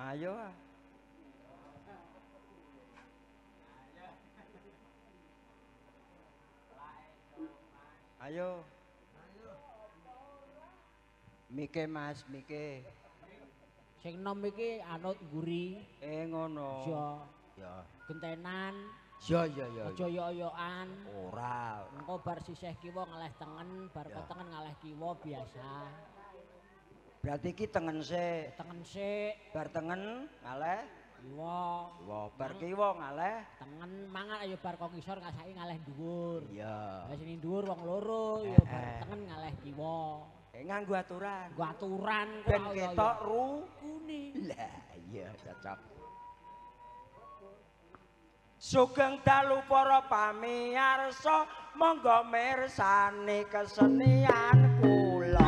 Ayo. Ayo. Mike Mas, Mike. Sing nom iki anut nguri. Ngono. Ya. Ya. Gentenan. Ya. Aja yo-yoan. Ora. Engko bar sisih kiwa ngaleh tengen, bar tengen ngaleh kiwa biasa. Berarti iki tengen sik. Tengen sik. Bar tengen ngaleh kiwa. Bar kiwa ngaleh tengen mangan ayo bar kok ngisor ngasaki ngaleh dhuwur. Iya. Lah sini dhuwur wong loro ya bar tengen ngaleh kiwa. Nganggo aturan. Nganggo aturan ben ketok rukune. Lah iya cocok. Sugeng dalu para pamirsa, monggo mirsani kesenian kula.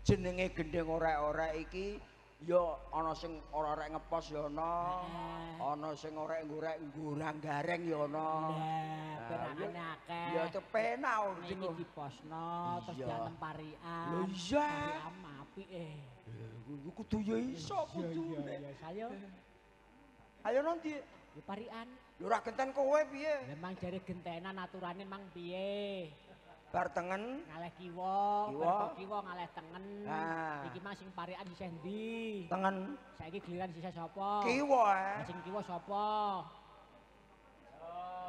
Jenenge gendeng orek-orek iki ya ana sing orek ngepos ya ana sing orek gorek ngurang gareng ya ana. Perakane akeh. Ya tepenak iki diposno terus dianem parian. Lho iya. Parian apik Kudu ya iso kudu. Iya, saya. Ayo nanti. Ya parian. Lho ora genten kowe piye? Memang jare gentenan aturane mang piye? Bar tengen ngaleh kiwa, bar kiwa ngaleh tengen. Iki mah sing parikan sisih ndi? Tengen. Saiki giliran sisih sapa? Kiwa. Sing kiwa sapa?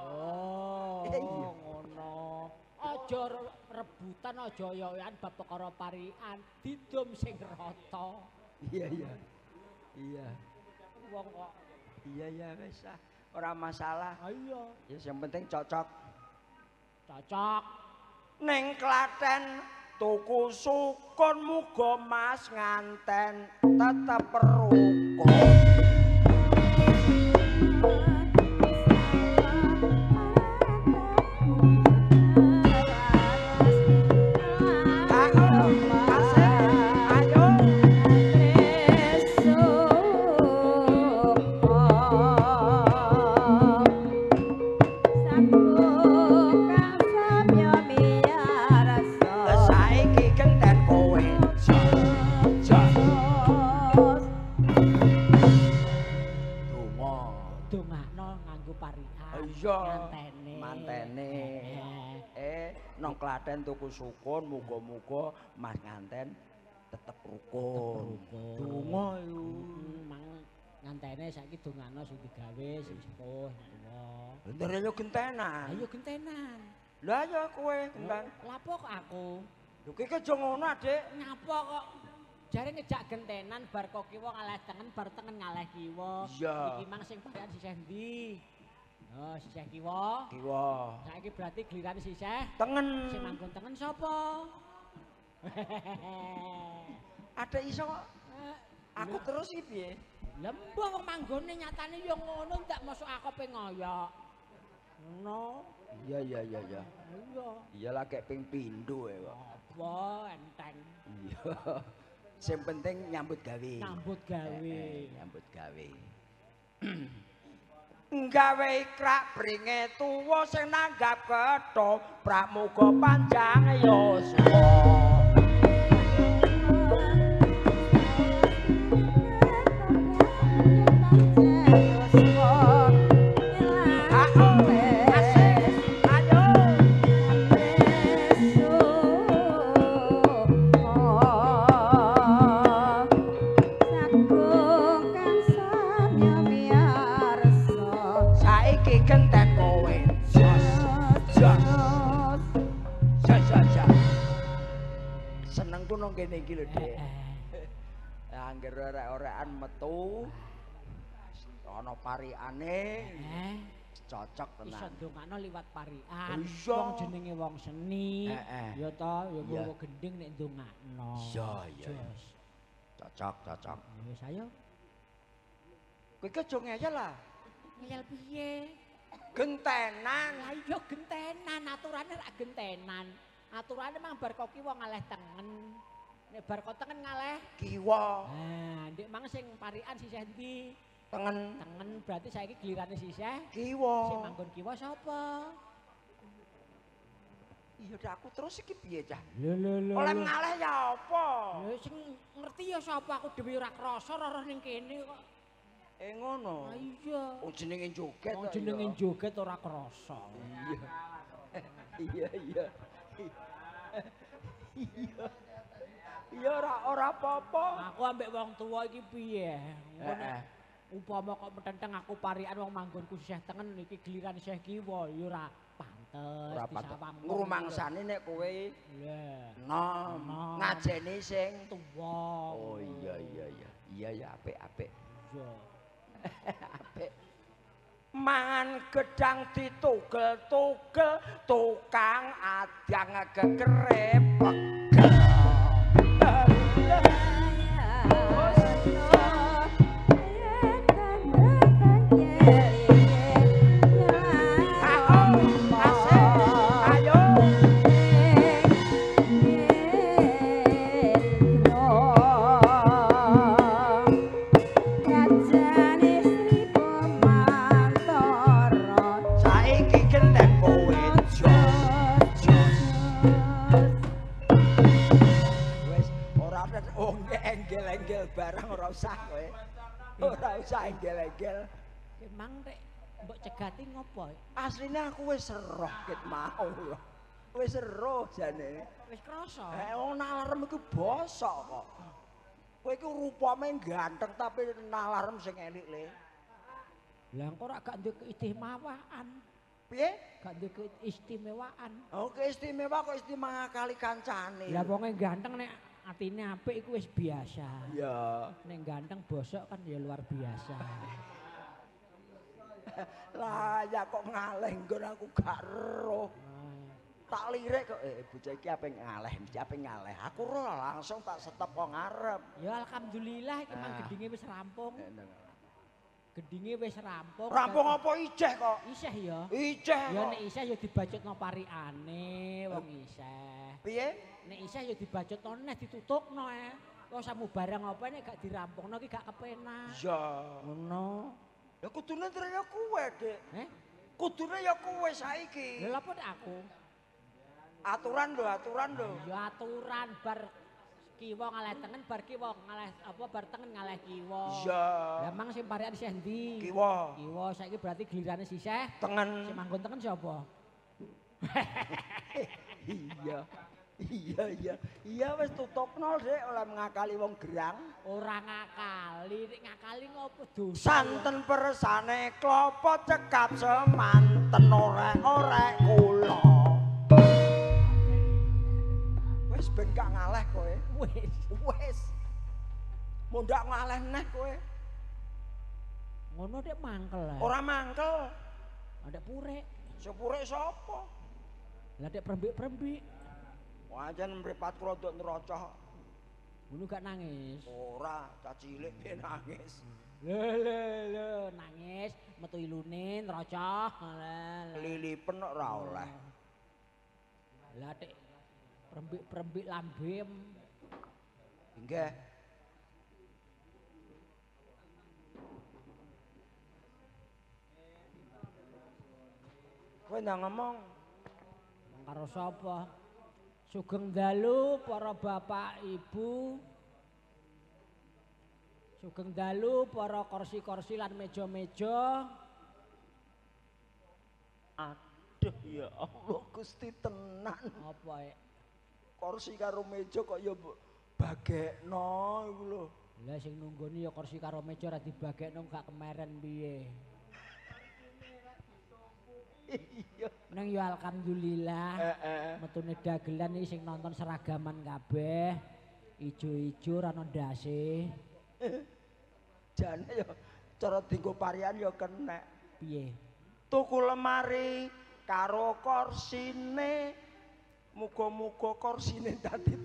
Oh, ngono. Aja rebutan aja yoyan bab perkara parikan, didum sing rata. Iya. Iya. Wong kok. Iya wis ah. Ora masalah. Iya. Ya yang penting cocok. Cocok. Ning Klaten tuku sukun muga Mas nganten tetep rukun. Mantene. Nang Klaten tuku sukun muga-muga Mas nganten tetep rukun. Donga yo. Mang ngantene saiki dongano sing digawe sing sepuh tuwa. Bener yo gentenan. Ayo gentenan. Lah ya kowe genten. Lapo kok aku? Lho ki aja ngono, Dik. Nyapa kok? Jare ngejak gentenan bar kok kiwa ngaleh tengen bar tengen ngaleh kiwa. Iki mang sing parian sisih ndi? Oh, sisih kiwa. Kiwa. Saiki berarti giliran sisih tengen. Sing manggon tengen sapa? Ada iso kok. Aku terus iki piye? Lembah wong manggone nyatane ya ngono ndak masuk aku pe ngoyok. Ngono. Iya. Iya. Iya lah kayak ping pindho kok. Apa enteng. Iya. Sing penting nyambut gawe. Nyambut gawe. Nyambut gawe. Gawe ikrak bringe tuwa sing nanggap ketho pramuga panjang yuswa. Nang kene iki lho, Dik. Angger orek-orekan metu ana parikane. cocok tenan. Iso ndongakno liwat parian. Iya. Wong jenenge wong seni. Heeh. Ya ta, ya Iya. nggawa gending nek ndongakno. Iya, iya. Jos. Cocok. Wis ayo. Kowe iki aja ngeyel lah. Ngeyel piye? Gentenan. Lah iya gentenan, aturane rak gentenan. Aturane mang bar kok kiwa ngaleh tengen. Nek bar kok tengen ngaleh Kiwa. nah, ndek mang sing parian sisih ndi? Tengen. Tengen berarti saiki gilirane sisih. Kiwa. Sing manggon kiwa sapa? Iya dah aku terus iki piye cah? Lho. Oleh ngaleh ya apa? Lho sing ngerti ya sapa aku dhewe ora krasa roh ning kene kok. Ngono. Ah iya. Oh jenenge joget. Wong jenenge joget ora krasa. Iya. Iya ora apa-apa. Aku ambek wong tuwa iki piye? Upama kok metenteng aku parian wong manggonku sisih tengen iki giliran sisih kiwa ya ora pantes disawang. Ngrumangsane nek kowe nom ngajeni sing tuwa. Oh iya. Iya ya apik. Iya. Apik. Mangan gedang ditugel-tugel tukang adang kekrepek. Enggel barang ora usah kowe. Ora usah enggel-enggel. Emang rek mbok cegati ngopo? Asline aku wis seroh ket mau lho. Wis seroh jane. Wis krasa. Wong nalarem iku bosok kok. Kowe iku rupane ganteng tapi nalarem sing elik le. Lah engko ora gak duwe keistimewaan. Piye? Gak duwe keistimewaan. Oh, keistimewa kok istimewa kali kancane. Lah wonge ganteng nek atine apik iku wis biasa. Iya. Nek ganteng bosok kan ya luar biasa. Lah ya kok ngaleh nggon aku gak ero. Tak lirik kok bocah iki ape ngaleh. Aku ora langsung tak stop kok ngarep. Ya alhamdulillah iki mang gedinge wis rampung. Gedinge wis rampung. Rampung apa ijeh kok? Isih ya. Ijeh. Ya nek isih ya dibacutno pariane wong isih. Piye? Nek isih ya dibacutno neh ditutupno Kok samu barang apa nek gak dirampungno ki gak kepenak. Iya. Ngono. Ya kudune ya kowe, Dik. Kudune ya kowe saiki. Lha apa nek aku? Aturan lho. Ya aturan bar kiwa ngaleh tengen bar kiwa ngaleh apa bar tengen ngaleh kiwa. Iya. Lah mang sing parian isih endi? Kiwa. Kiwa saiki berarti gilirane sisih Tengen. sing manggon tengen sapa? Iya wis tutupno Dik oleh ngakali wong gerang. Ora ngakali, nek ngakali ngopo dosa. Santen persane klopo cekap semanten orek-orek kula. Wis ben gak ngaleh kowe. Wis. Mundak ngaleh neh kowe. Ngono dek mangkel. Ora mangkel. Ada purek. Sepurek sapa? Lah dek prembik-prembik. Wajan mripat kula nduk neraca. Ngono gak nangis. Ora, cah cilik piye nangis. Lho nangis metu ilune neraca. Lilipen ora oleh. Lah dek prembik-prembik lambem. Nggih. Kowe ndang ngomong Karo sapa? Sugeng dalu para bapak ibu. Sugeng dalu para kursi-kursi lan meja-meja. Aduh ya Allah Gusti tenan. Apa Kursi karo meja kok ya bagekno iku lho. Lah sing nunggoni ya kursi karo meja ora dibagekno gak kemeren piye. Iya. Nang ya alhamdulillah. Metune dagelan iki sing nonton seragaman kabeh. Ijo-ijo ra ono ndase. Jane ya cara dienggo parian ya kenek. Piye? tuku lemari karo korsine muga-muga korsine dadi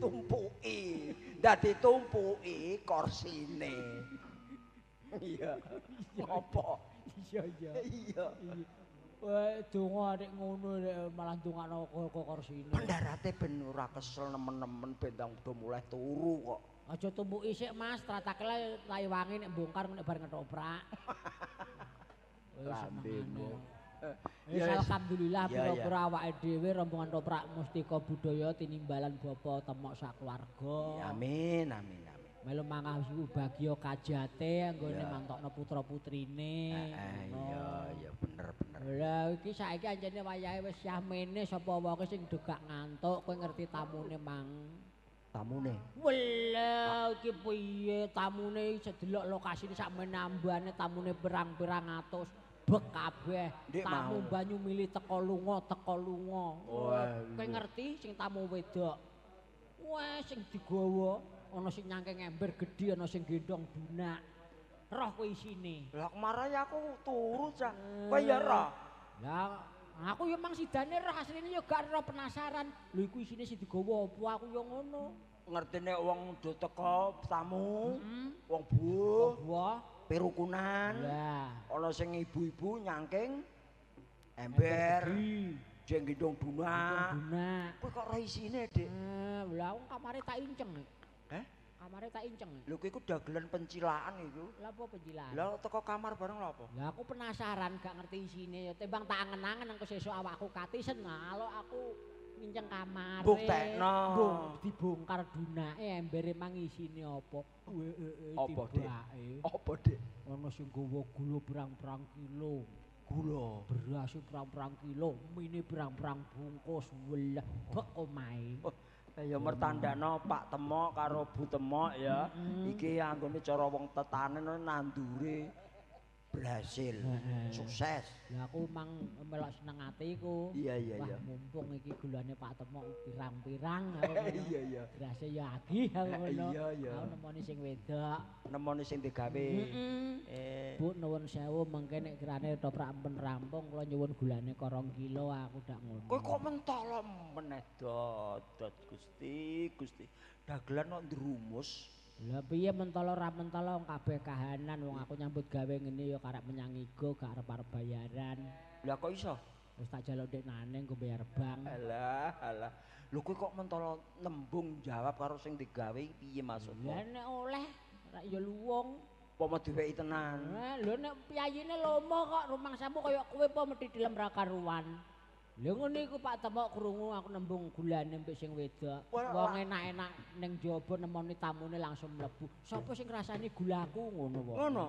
tumpuki korsine iya apa iya iya wah donga nek ngono malah ndongakno korsine pendarate ben ora kesel nemen-nemen ben udah mulai turu kok aja tumpuki sik Mas tratakle layu wangi nek bongkar nek bar ngetoprak lambemu ya alhamdulillah pira-pira awake dhewe rombongan toprak mustika budaya tinimbalan bapa temok sak keluarga. Amin. Melu mangah bagya kajate anggone mantokno putra-putrine. Iya bener. Lah iki saiki anjene wayahe wis yamene sapa wae sing degak ngantuk kowe ngerti tamune mang. Tamune. Wela iki piye tamune sedelok lokasine sak menambane tamune pirang-pirang atus. Bek kabeh tamu banyu mili teko lunga kowe ngerti sing tamu wedok wah sing digawa ana sing nyangking ember gedhi ana sing gendong dunak roh kowe isine lah kemarin aku turu cah kowe ya roh lah aku ya mang sidane roh asline ya gak roh penasaran lho iku isine sing digawa apa aku ya ngono ngertine wong do teko tamu wong buah perukunan ana sing ibu-ibu nyangking ember jeng gendong dunak kowe kok ora isine Dik lha wong kamare tak inceng kamare tak inceng lho kowe iku dagelan pencilaan iku lha apa pencilaan lha teko kamar bareng lho apa lha aku penasaran gak ngerti isine ya timbang tak angen-angen engko sesuk awakku katisen kalau aku nginceng kamar buktekno dibongkar dunake embere mang isine apa apa Dik ana sing nggawa gula pirang-pirang kilo gula beras pirang-pirang kilo mine pirang-pirang bungkus welah bek omahe ya mertandakno Pak Temok karo Bu Temok ya iki anggone cara wong tetanen nandure berhasil sukses ya aku mang melok seneng ati iku iya wah mumpung iki gulane Pak Temok pirang-pirang iya berhasil ya agih aku ngono iya aku nemoni sing wedok nemoni sing digawe Bu nuwun sewu mengke nek kirane toprak ampun rampung kula nyuwun gulane 2 kilo aku dak ngono kowe kok mentolo meneh dodot Gusti dagelan kok ndrumus lah piye mentolo ra mentolo kabeh kahanan wong aku nyambut gawe ngene ya karep menyang igo gak arep bayaran. Lah kok iso? Wis tak jaluk Dik Naneng go bayar bank. Alah. Lho kowe kok mentolo nembung jawab karo sing digawe piye maksudmu? Lah nek oleh ra ya luwung. Apa diweki tenan? Lho nek piyayine lomo kok rumangsamu kaya kowe apa mesti dilem ra karuan. Lha ngene iku Pak Temok krungu aku nembung gulane mbek sing wedok. Wong enak-enak ning jaba nemoni tamune langsung mlebu. Sopo sing ngrasani gulaku ngono wae. Ngono.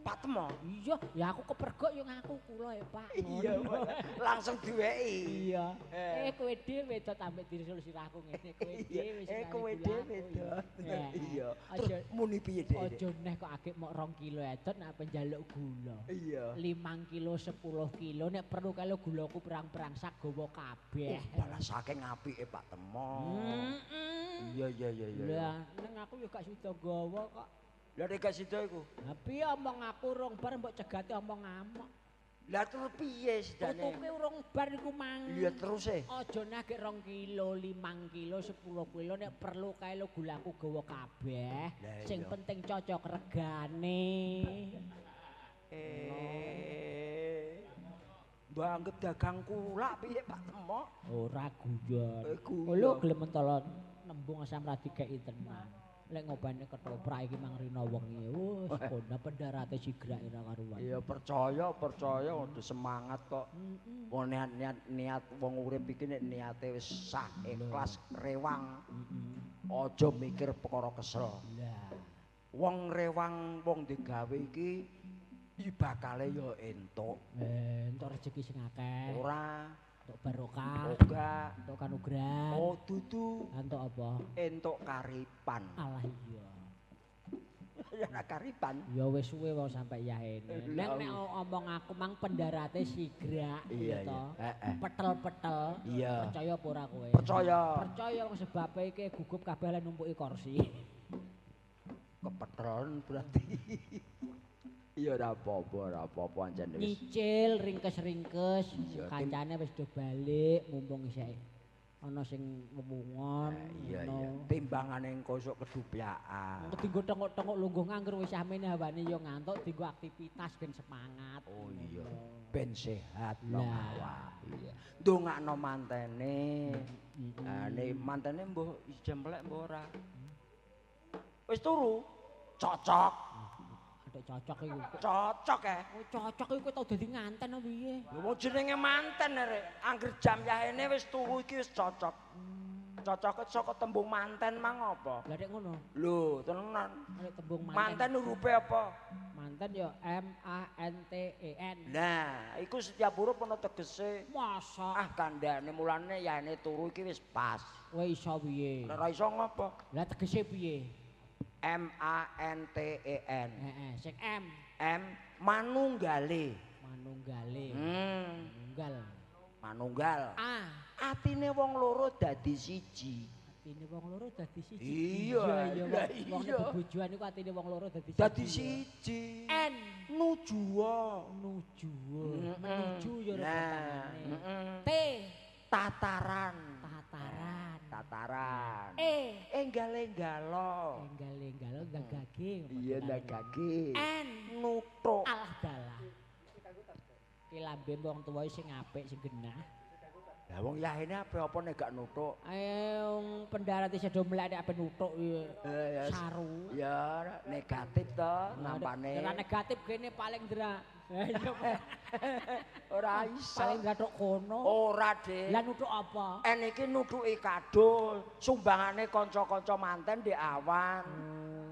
Pak Temok. Iya, ya aku kepergok yo ngaku kula ya, Pak. Iya, langsung diweki. Iya. Kowe dhewe wedok ambek dirisul sirahku ngene kowe dhewe wis. Kowe dhewe wedok. Iya. Aja muni piye Dik? Aja neh kok akeh mok 2 kilo edot nek penjaluk gula. Iya. 5 kilo 10 kilo nek perlu kalau gulaku perang-perang sak gawa kabeh. Balas saking apike Pak Temok. Iya. Lah nang aku yo gak sida gawa kok. Lah nek gak sida iku. Lah piye omong aku rong bar mbok cegati omong ngamuk. Lah terus piye sidane? Tutuke urung bar iku mang. Iya terus e. Aja nek 2 kilo, 5 kilo, 10 kilo nek perlu kae lo gulaku gawa kabeh. Sing penting cocok regane. Mbok anggap dagang kula piye Pak Temok? Ora guyon. Lho gelem mentolo nembung asam ra dikeki tenan. Lek ngobane ketoprak iki mang rina wengi. Wes kono pendarate sigrake ra karuan. Iya percaya udah semangat kok. Wong niat wong urip iki nek niate wis sah ikhlas rewang. Aja mikir perkara kesel. Lah wong rewang wong digawe iki bakale ya entuk. Entuk rezeki sing akeh. Ora entuk barokah. Ora entuk kanugrahan. Oh dudu. Entuk apa? Entuk karipan. Alah iya. Ya nek karipan. Ya wis suwe wae sampe yahene. Nek omong aku mang pendarate sigrak iya to. Petel-petel. Iya. Percaya apa ora kowe? Percaya. Percaya wong sebab iki gugup kabeh lan numpuki kursi. Kepetelan berarti. Iya ora apa-apa ancen wis. Nyicil ringkes-ringkes kancane wis do balik mumpung isih ana sing wemungon. Iya. Timbangane engko sok kedupyakan. Dienggo tengok-tengok lungguh nganggur wis amene hawane ya ngantuk dienggo aktivitas ben semangat. Oh iya. Ben sehat nang awak. Iya. Ndongakno mantene. Nek mantene mbuh jemplek mbuh ora. Wis turu. Cocok. Adek cocok iku. Cocok Oh cocok iku tau dadi nganten apa piye? Lho wong jenenge manten rek. Angger jam yahene wis turu iki wis cocok. Cocok saka tembung manten mang apa? Lah nek ngono. Lho, tenan. Nek tembung manten. Manten hurufe apa? Manten ya M A N T E N. Nah, iku setiap huruf ana tegese. Masa? Ah kandhane mulane yahene turu iki wis pas. Kowe iso piye? Ora iso ngopo? Lah tegese piye? M A N T E N. Sing M. M manunggale. Manunggale. Manunggal. Manunggal. A. Atine wong loro dadi siji. Atine wong loro dadi siji. Iya. Wong bojoan iku atine wong loro dadi siji. Dadi siji. N. Nujuwa. Menuju ya Nah. T. Tataran. Enggal-enggalo. Gagage. Iya gagage. N. Nutuk. Alah dalah. Ki lambe wong tuwa sing apik sing genah. Lah wong yahene apa nek gak nutuk? Wong pendarat sedo mlek nek ape nutuk saru. Ya negatif to nampane. Ora negatif kene paling ndra. Ora iso. Paling ndra tok kono. Ora, Dik. Lah nutuk apa? Iki nutuki kado sumbangane kanca-kanca manten di awan.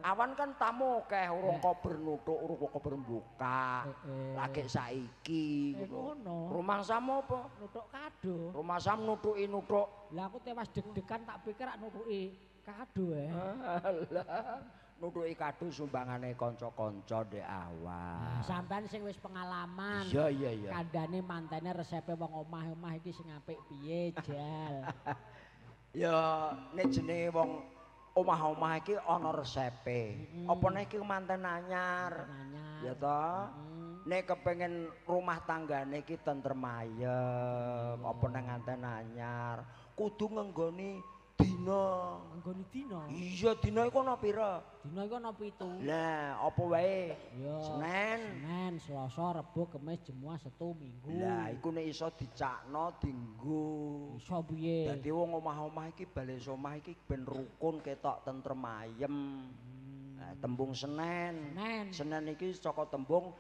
Awan kan tamu akeh urung kober nutuk, urung kober mbuka. Lagi saiki ngono. Rumangsamu apa? Nutuk kado. Rumangsam nutuki nutuk. Lah aku tewas deg-degan tak pikir rak nutuki kado Alah. Nutuki kado sumbangane kanca-kanca ndek awan. Sampeyan sing wis pengalaman. Iya. Kandhane mantene resepe wong omah-omah iki sing apik piye, Jal? Ya nek jenenge wong omah-omah iki ana resepe. Apa nek iki manten anyar? Ya toh? Nek kepengin rumah tanggane iki tentrem ayem, apa nek nganten anyar, kudu ngenggoni dina. Ngenggoni dina? Iya, dina iku ana pira? Dina iku ana 7. Lah, apa wae? Senin, Selasa, Rebo, Kamis, Jumat, Sabtu, Minggu. Lah, iku nek iso dicakno dienggo. Iso piye? Dadi wong omah-omah iki bali omah iki ben rukun ketok tentrem ayem. Nah, tembung Senin. Senin iki saka tembung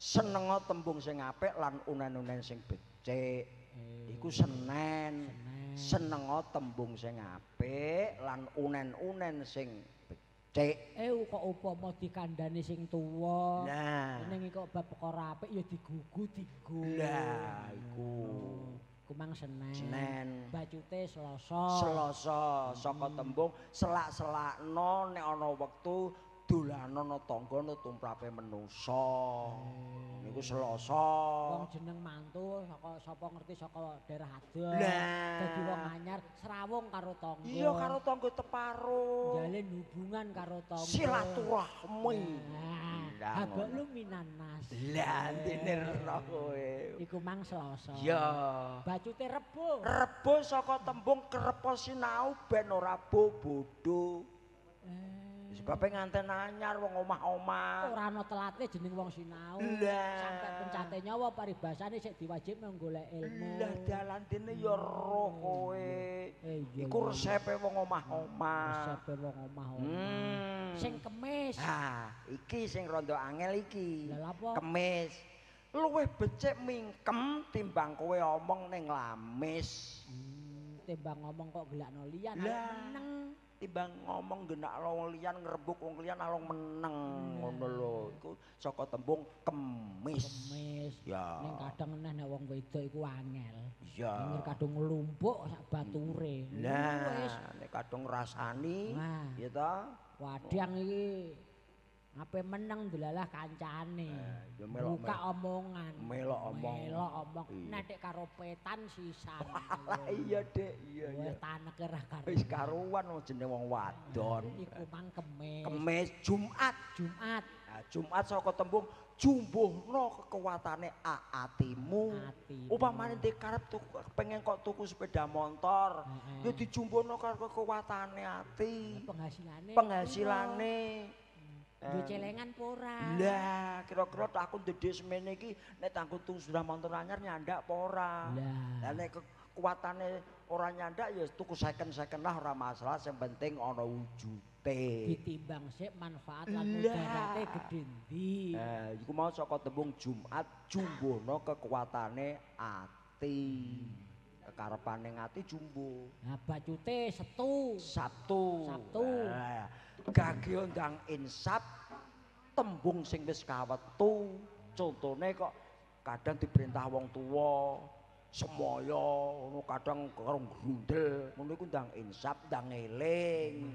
senenga tembung sing apik lan unen-unen sing becik. Iku Senin. Senenga tembung sing apik lan unen-unen sing becik. Kok upama dikandhani sing tuwa. Nah, ning kok bab perkara apik ya digugu dienggo. Lah, iku. Kumang Senin. Bacute Selasa. Selasa saka tembung selak-selakno nek ana wektu dolanana tangga tumrape manusa. Niku Selasa. Wong jeneng mantu saka sapa ngerti saka daerah adoh. Lah, dadi wong anyar srawung karo tangga. Iya karo tangga teparo. Jalin hubungan karo tangga. Silaturahmi. Habak lu minanas. Lah dene ora kowe. Iku mang Selasa. Ya. Bacute Rebo. Rebo saka tembung kerepo sinau ben ora bodho. Sebab nganten anyar wong omah-omah. Ora ana telate jeneng wong sinau. Sampai pencate nyawa paribasane sik diwajibno golek ilmu. Lah dalan dene ya roh kowe. Iku resepe wong omah-omah. Resepe wong omah-omah. Sing Kemis. Iki sing rada angel iki. Lah apa? Kemis. Luwih becik mingkem timbang kowe omong ning lamis. Timbang ngomong kok gelakno liyan meneng. Timbang ngomong genak wong liyan ngrembug wong liyan alung meneng ngono lho. Iku saka tembung kemis. Ya. Ning kadang meneh nek wong wedok iku angel. Iya. Ning kadung nglumpuk sak bature. Nah, nek kadung rasani ya ta. Wadang iki ape meneng delalah kancane. Buka omongan. Melok omong. Nek karo petan sisan. Iya, Dik. Iya. Wis tanek ora karo. Wis karuan jenenge wong wadon. Iku mang Kemis. Kemis, Jumat. Jumat saka tembung jumbuhno kekuatane atimu. Upamane ndek karep pengen kok tuku sepeda motor, ya dijumbuhno karo kekuatane ati. Penghasilane. Duwe celengan ora? Lah, kira-kira aku ndedhe semene iki nek tanggo tuku sepeda motor anyar nyandak apa ora? Lah nek kekuatane ora nyandak ya tuku second lah ora masalah, sing penting ana wujud. Ditimbang sik manfaat lan mudarate gedhe ndi. Iku mau saka tembung Jumat jumbuhno kekuatane ati. Kekarepane ati jumbo. Nah bacute Sabtu. Gage ndang insap tembung sing wis kawetu. Contone kok kadang diperintah wong tuwa semaya ngono kadang karo grundel ngono iku ndang insap ndang eling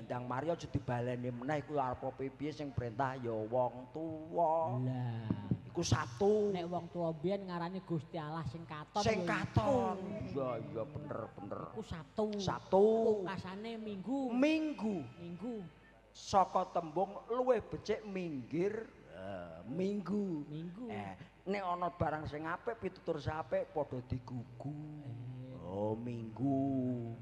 ndang mari aja dibaleni meneh iku arep piye sing perintah ya wong tuwa lah iku Sabtu nek wong tuwa biyen ngarani Gusti Allah sing katon iya bener iku Sabtu pungkasane Minggu saka tembung luwih becik minggir Minggu. Nek ana barang sing apik pitutur apik padha digugu. Oh, Minggu.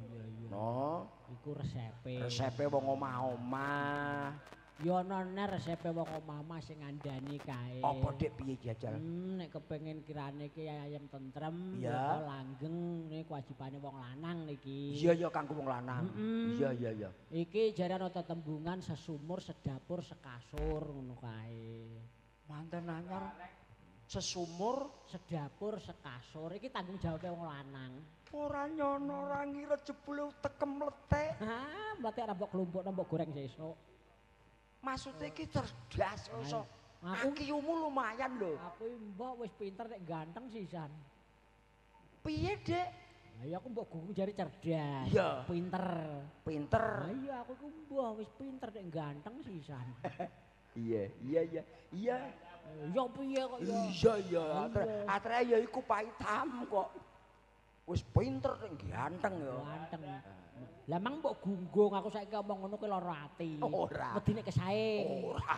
No, iku resepe. Resepe wong omah-omah. Ya ana resepe wong omah sing ngandani kae. Apa dik piye jajal? Nek kepengin kirane iki ayam tentrem, ya langgeng nek kewajibane wong lanang niki. Iya kanggo wong lanang. Iya. Iki jare ana tetembungan sesumur, sedapur, sekasur ngono kae. Manten anyar. Sesumur, sedapur, sekasur iki tanggung jawab wong lanang. Ora nyono ora ngira jebule tekem mletek. Ha, mletek ra mbok klumpukno mbok goreng sesuk. Maksudnya iki cerdas iso. Aku IQ-mu lumayan lho. Aku mbok wis pinter nek ganteng sisan. Piye, Dik? Ya aku mbok gugu jare cerdas. Iya. Pinter. Iya aku ku mbok wis pinter nek ganteng sisan. Iya. Ya piye kok ya? Iya. Atre ya iku paitam kok. Wis pinter nek ganteng ya. Ganteng. Lah mang mbok gunggung aku saiki omong ngono kuwi lara ati. Ora. Medine kesae. Ora.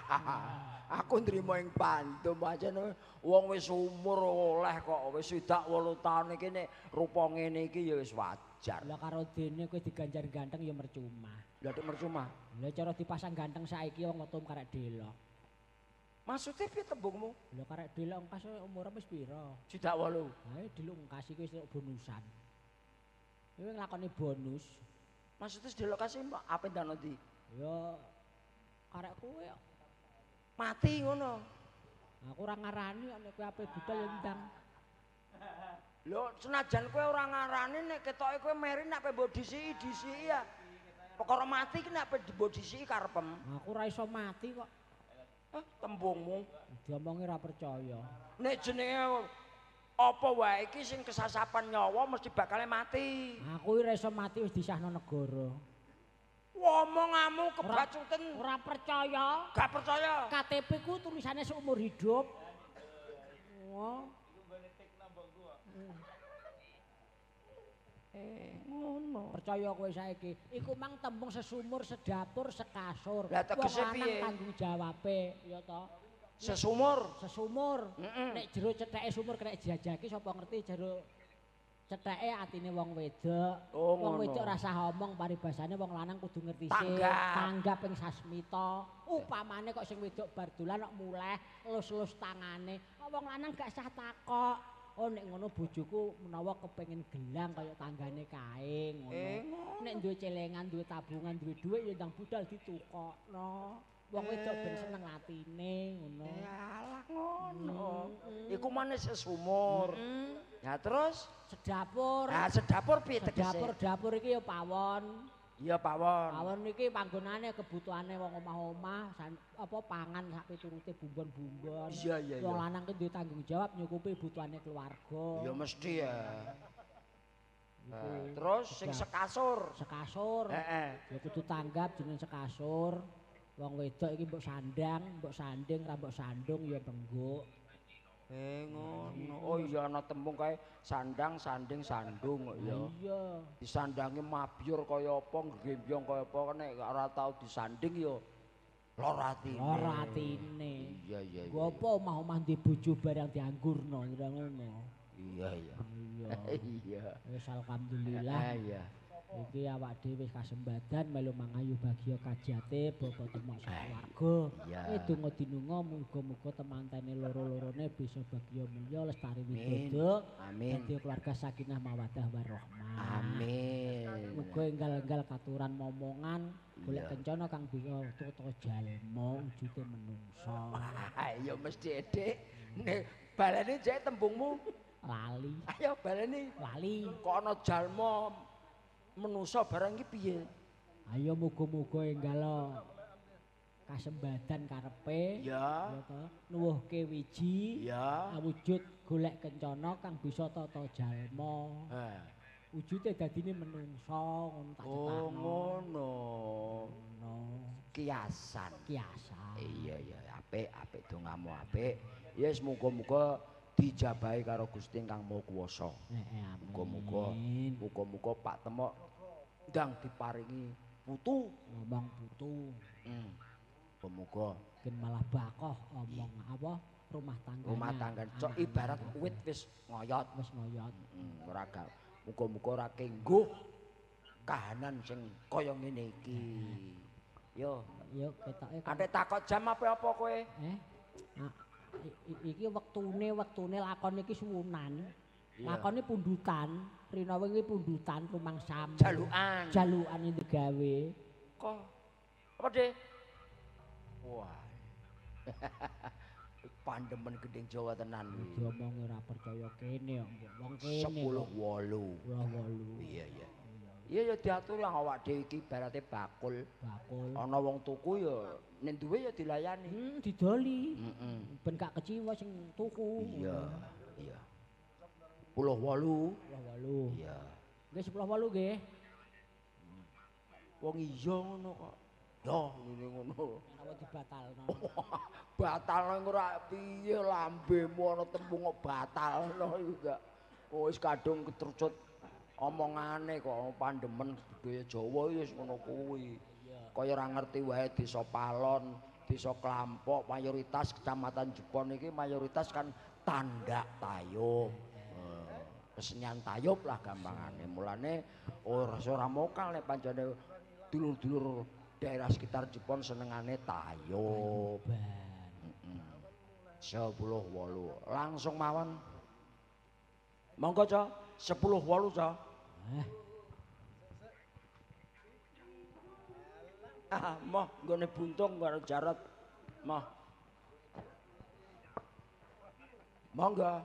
Aku nrimo ing pandum pancen wong wis umur oleh kok wis 8 taun iki nek rupa ngene iki ya wis wajar. Lah karo dene kowe diganjar ganteng ya percuma. Lah nek percuma. Lah cara dipasang ganteng saiki wong metu karek delok. Maksudnya piye tembungmu? Lah karek delok engkas umure wis pira? 8. Ha delok engkas iki wis bonusan. Kowe nglakoni bonus. Maksudnya delok kasih apa ndan ndi? Ya karek kowe mati ngono. Aku ora ngarani nek kowe ape budal ya ndang. Lho senajan kowe ora ngarani nek ketoke kowe meri nek mbok disiki ya. Perkara mati ki nek mbok disiki karepem. Aku ora iso mati kok. Tembungmu diomongi ora percaya. Nek jenenge apa wae iki sing kesasapan nyawa mesti bakal mati. Aku ora iso mati wis disahno negara. Omonganmu kebacuten. Ora percaya. Gak percaya. KTP ku tulisane seumur hidup. Oh. Ngono. Percaya kowe saiki. Iku mang tembung sesumur, sedapur, sekasur. Lah tegese piye? Tanggung jawabe, ya toh. Sesumur. Nek jero cetheke sumur kena dijajaki sapa ngerti jero cetheke atine wong wedok. Wong wedok rasa omong paribasane wong lanang kudu ngerti sik. Tanggap ping sasmita. Upamane kok sing wedok bar dolan kok muleh elus-elus tangane. Wong lanang gak sah takok. Oh nek ngono bojoku menawa kepengin gelang kaya tanggane kae ngono. Nek duwe celengan, duwe tabungan, duwe dhuwit ya ndang budal ditukokno. Wong wedok ben seneng atine ngono. Yalah ngono. Iku maneh sesumur. Ya terus sedapur. Ah sedapur piye tegese? Dapur iki ya pawon. Iya pawon. Pawon iki panggonane kebutuhane wong omah-omah apa pangan sak piturute bumbon-bumbon. Iya. Wong lanang ki duwe tanggung jawab nyukupi kebutuhane keluarga. Ya mesti ya. Terus sing sekasur. Ya kudu tanggap jeneng sekasur. Wong wedok iki mbok sanding, ra mbok sandung ya bengguk. Ngono. Oh iya ana tembung kae sandang, sanding, sandung kok ya. Iya. Disandangi mabyur kaya apa, nggembyong kaya apa nek ora tau disanding ya Lara atine. Lara atine. Iya iya. Gua apa omah-omah ndi bojo barang dianggurno kira ngono. Iya iya. Iya. Wis alhamdulillah. Iya. Iki awak dhewe wis kasembadan melu mangayu bahagia kajate bapa temok sawarga. Donga dinunga muga-muga temantene loro-lorone bisa bahagia mulya lestari widodo. Amin. Dadi keluarga sakinah mawaddah warahmah. Amin. Muga enggal-enggal katuran momongan golek kencana kang bisa tata jalma wujude menungso. Ayo mesti Dik. Nek baleni jek tembungmu lali. Ayo baleni lali. Kok ana jalma menusa barang iki piye? Ayo muga-muga enggalo kasembadan karepe ya to nuwuhke wiji ya wujud golek kencana kang bisa tata jalma. Wujude dadine menungsa ngono tak oh ngono. Kiasan. Iya iya apik dongamu apik. Yes muga-muga dijabahi karo Gusti Kang Maha Kuwasa. Muga-muga Pak Temok ndang diparingi putu, ngomong putu. Muga mungkin malah bakoh omong apa rumah tangga. Rumah tangga cok ibarat wit wis ngoyot. Ora gak. Muga-muga ora kengguh kahanan sing kaya ngene iki. Yo ketoke. Ate takok jam apa kowe? Iki wektune lakon iki suwunan. Lakone pundutan, rina wingi pundutan rumangsam. Jalukan iki digawe. Kok apa, Dik? Wah. Pandemen Gedeng Jawa tenan iki. Diomong ora percaya kene kok wong kene. 10:08. Iya. Iya ya diatur lah awak dhewe iki ibarate bakul. Ana wong tuku ya nek duwe ya dilayani. Didoli. Ben gak keciwa sing tuku. Iya. 10:08. Iya. Nggih 10:08 nggih. Wong iya ngono kok. Ya ngene ngono. Apa dibatalno? Batalno ora piye lambemu ana tembung kok batalno iku gak. Wis kadung ketrucut omongane kok pandemen budaya Jawa wis ngono kuwi. Kaya ora ngerti wae desa Palon, desa Klampok, mayoritas kecamatan Jepon iki mayoritas kan tandak tayub. Kesenian tayub lah gampangane. Mulane ora mokal nek pancene dulur-dulur daerah sekitar Jepon senengane tayub. 10:08 langsung mawon. Monggo, Cok. 10:08, Cok. Moh nggone buntung karo Jarot. Moh. Monggo.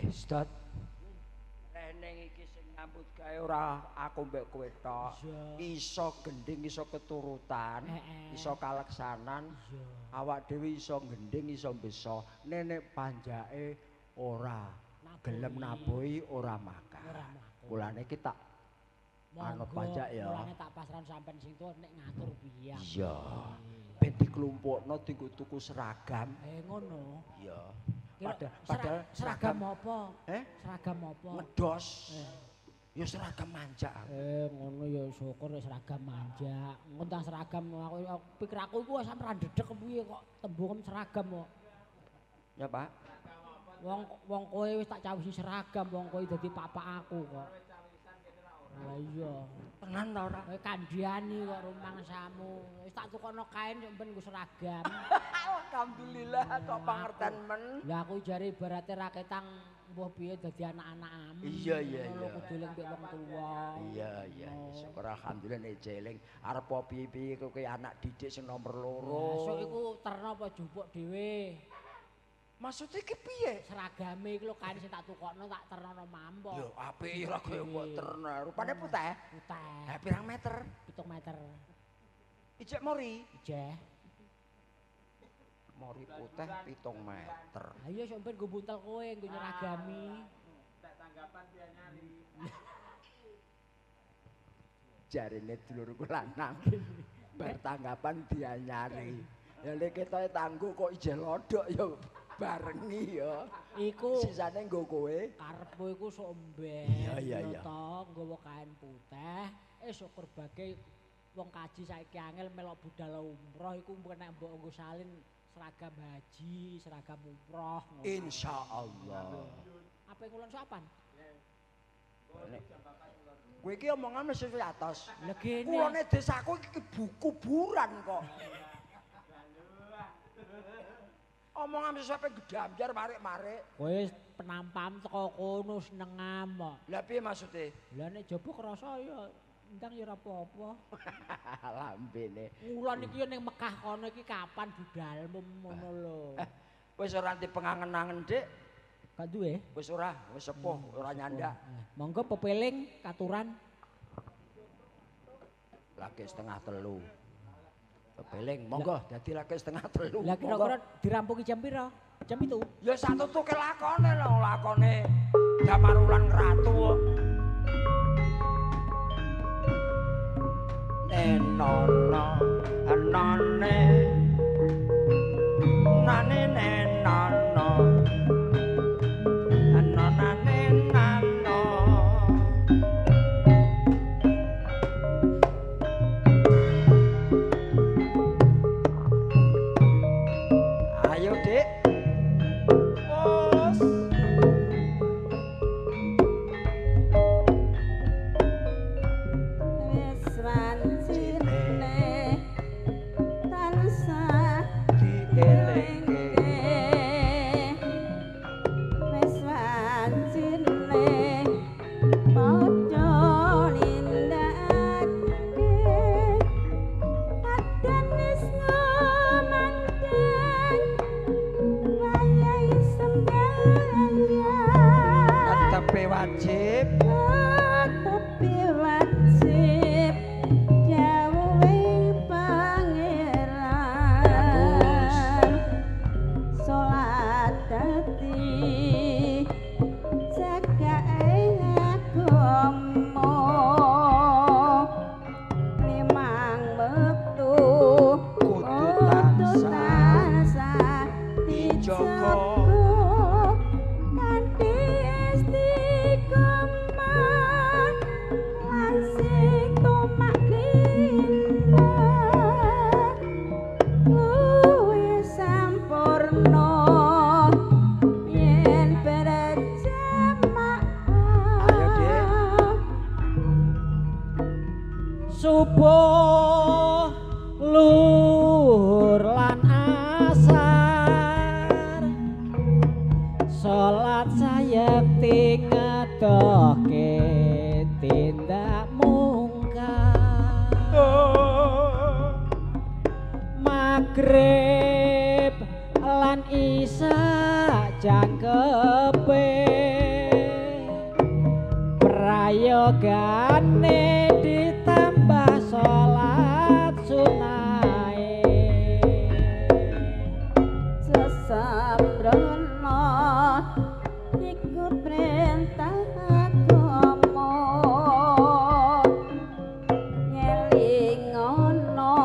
Ustaz. Eneng iki sing nyambut gawe ora aku mbek kowe tok. Iso gending, iso keturutan, iso kaleksanan. Awak dhewe iso gending, iso beso. Nenek panjake ora gelem nabuhi, ora makan. Mulane iki tak anut pajak ya. Mulane tak pasran sampean sing tuwa nek ngatur piye. Iya. Ben diklumpukno dienggo tuku seragam. Ngono. Iya. Padahal seragam apa? Seragam apa? Ngedos. Ya seragam manja. Ngono ya syukur seragam manja. Ngontang seragam aku pikir aku iku sampe ra ndedeg piye kok tembung seragam kok. Ya, Pak. Wong kowe wis tak cawisi seragam, wong kowe dadi papa aku kok. Lah iya. Tenan ta ora? Kowe kandhani kok rumangsamu. Wis tak tukono kain sampeyan nggo seragam. Alhamdulillah kok pangerten men. Lah aku jare ibarate raketang mbuh piye dadi anak-anak. Iya. Kudu eling mbek wong tuwa. Iya. Syukur alhamdulillah nek jeling arep piye-piye kowe anak didik sing nomor 2. Esuk iku terno apa jupuk dhewe. Maksudnya iki piye? Seragame iki lho kain sing tak tukokno tak ternono mampok. Yo apik ora kaya mbok terno. Rupane putih. Putih. Pirang meter? 7 meter. Ijek mori? Ijeh. Mori putih 7 meter. Ayo sampeyan nggo buntel kowe nggo nyeragami. Tak tanggapan dia nyari. Jarine dulurku lanang. Bar tanggapan dia nyari. Ya nek ketoke tangguh kok ijeh lodok ya barengi ya. Iku sisane nggo kowe. Karepku iku sok emben. Iya. To nggawa kain putih. Syukur bage wong kaji saiki angel melok budal umroh iku nek mbok nggo salin seragam haji, seragam umroh. Insyaallah. Apa kulon sapan? Kowe iki omongan mesti atos. Lah kene. Kulone desaku iki kuburan kok. Omongan mesti sampe gedamjar marik-marik. Kowe penampam teko kono senengam kok. Lah piye maksude? Lah nek jaba krasa ya ndang ya ora apa-apa. Lambene. Kulon iki ning Mekah kono iki kapan budalmu ngono lho. Wis ora anti pengangen-angen, Dik. Gak duwe? Wis ora, wis sepuh, ora nyandak. Monggo pepeling katuran. Lagi 2:30. Pepeling, monggo dadi lagi 2:30. Lah kira-kira dirampungi jam pira? Jam itu? Ya satu tuke lakone lho, lakone Jamarulan Ratu kok. Nenono anane nane nenono anane nano. Ayo Dik. Bos. Wis wancine tansah Dielengke. wis wancine maca nindakake adanis ngomandang wayahe sembahyang Tapi wajib tapi wajib jauhi pangeran salat dadi jagae agama limang wektu Kudu tansah dijaga. kanthi istiqomah lan sing tumaklina luwih sampurna yen berjamaah. Ayo, Dik. Subuh luhur lan asar salat sayekti ngedohke tindak mungkar Maghrib lan isya jangkepe regane ditambah salat sunahe sesambrono iku perintah agama ngelingono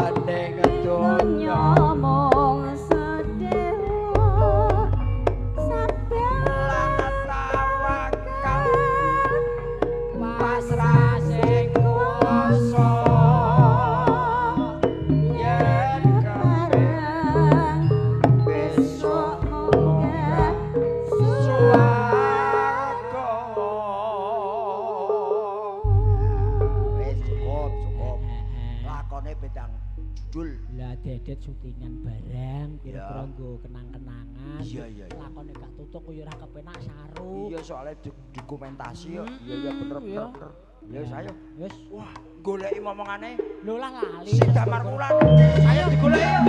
ane ngedonya mung sedelo sabar tawakal pasrah sing kuwasa yen bareng besok munggah swarga wis cukup lakone bedang judul lah dedet syutingan bareng kira-kira Ya. nggo kenang-kenangan Iya. lakone gak tutuk kok ya ora kepenak saru iya soalnya dokumentasi ya iya bener iya. ya wis ayo wis wah goleki momongane lho lah lali si damar wulan ayo digoleki yuk